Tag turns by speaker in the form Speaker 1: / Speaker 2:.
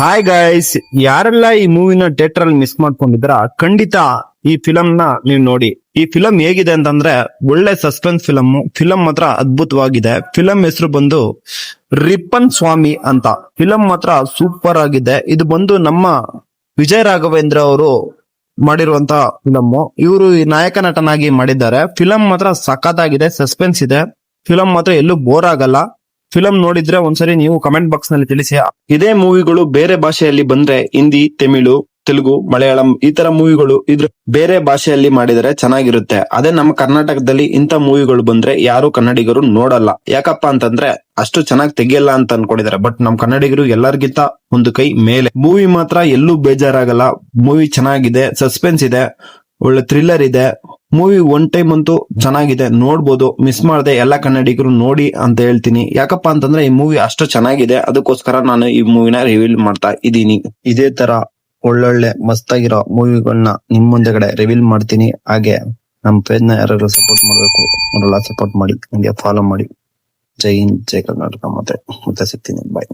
Speaker 1: Hi guys, ಯಾರೆಲ್ಲ ಈ ಮೂವಿನ theatre ಅಲ್ಲಿ ಮಿಸ್ ಮಾಡ್ಕೊಂಡಿದ್ರ ಖಂಡಿತ ಈ ಫಿಲಂ ನ ನೀವು ನೋಡಿ. ಈ ಫಿಲಂ ಹೇಗಿದೆ ಅಂತಂದ್ರೆ ಒಳ್ಳೆ ಸಸ್ಪೆನ್ಸ್ ಫಿಲಂ ಮಾತ್ರ ಅದ್ಭುತವಾಗಿದೆ. ಫಿಲಂ ಹೆಸರು ಬಂದು ರಿಪ್ಪನ್ ಸ್ವಾಮಿ ಅಂತ. ಫಿಲಂ ಮಾತ್ರ ಸೂಪರ್ ಆಗಿದೆ. ಇದು ಬಂದು ನಮ್ಮ ವಿಜಯ ರಾಘವೇಂದ್ರ ಅವರು ಮಾಡಿರುವಂತ ಫಿಲಂ. ಇವರು ಈ ನಾಯಕ ನಟನಾಗಿ ಮಾಡಿದ್ದಾರೆ. ಫಿಲಂ ಮಾತ್ರ ಸಖತ್ತಾಗಿದೆ, ಸಸ್ಪೆನ್ಸ್ ಇದೆ. ಫಿಲಂ ಮಾತ್ರ ಎಲ್ಲೂ ಬೋರ್ ಆಗಲ್ಲ. ಫಿಲಂ ನೋಡಿದ್ರೆ ಒಂದ್ಸರಿ ನೀವು ಕಮೆಂಟ್ ಬಾಕ್ಸ್ ನಲ್ಲಿ ತಿಳಿಸಿ. ಇದೇ ಮೂವಿಗಳು ಬೇರೆ ಭಾಷೆಯಲ್ಲಿ ಬಂದ್ರೆ ಹಿಂದಿ, ತಮಿಳು, ತೆಲುಗು, ಮಲಯಾಳಂ ಈ ತರ ಮೂವಿಗಳು ಇದ್ರ ಬೇರೆ ಭಾಷೆಯಲ್ಲಿ ಮಾಡಿದರೆ ಚೆನ್ನಾಗಿರುತ್ತೆ. ಅದೇ ನಮ್ಮ ಕರ್ನಾಟಕದಲ್ಲಿ ಇಂಥ ಮೂವಿಗಳು ಬಂದ್ರೆ ಯಾರು ಕನ್ನಡಿಗರು ನೋಡಲ್ಲ. ಯಾಕಪ್ಪ ಅಂತಂದ್ರೆ ಅಷ್ಟು ಚೆನ್ನಾಗಿ ತೆಗಿಯಲ್ಲ ಅಂತ ಅನ್ಕೊಂಡಿದ್ದಾರೆ. ಬಟ್ ನಮ್ ಕನ್ನಡಿಗರು ಎಲ್ಲರಿಗಿಂತ ಒಂದು ಕೈ ಮೇಲೆ. ಮೂವಿ ಮಾತ್ರ ಎಲ್ಲೂ ಬೇಜಾರಾಗಲ್ಲ. ಮೂವಿ ಚೆನ್ನಾಗಿದೆ, ಸಸ್ಪೆನ್ಸ್ ಇದೆ, ಒಳ್ಳೆ ಥ್ರಿಲ್ಲರ್ ಇದೆ. ಮೂವಿ ಒನ್ ಟೈಮ್ ಅಂತೂ ಚೆನ್ನಾಗಿದೆ, ನೋಡ್ಬೋದು. ಮಿಸ್ ಮಾಡದೆ ಎಲ್ಲಾ ಕನ್ನಡಿಗರು ನೋಡಿ ಅಂತ ಹೇಳ್ತೀನಿ. ಯಾಕಪ್ಪ ಅಂತಂದ್ರೆ ಈ ಮೂವಿ ಅಷ್ಟು ಚೆನ್ನಾಗಿದೆ, ಅದಕ್ಕೋಸ್ಕರ ನಾನು ಈ ಮೂವಿನ ರಿವೀಲ್ ಮಾಡ್ತಾ ಇದ್ದೀನಿ. ಇದೇ ತರ ಒಳ್ಳೊಳ್ಳೆ ಮಸ್ತಾಗಿರೋ ಮೂವಿಗಳನ್ನ ನಿಮ್ ಮುಂದೆಗಡೆ ರಿವೀಲ್ ಮಾಡ್ತೀನಿ. ಹಾಗೆ ನಮ್ ಪೇಜ್ ನ ಯಾರು ಸಪೋರ್ಟ್ ಮಾಡ್ಬೇಕು ಅವರೆಲ್ಲ ಸಪೋರ್ಟ್ ಮಾಡಿ, ಹಂಗೆ ಫಾಲೋ ಮಾಡಿ. ಜೈ ಹಿಂದ್, ಜೈ ಕರ್ನಾಟಕ. ಮತ್ತೆ ಸಿಗ್ತೀನಿ. ಬಾಯ್.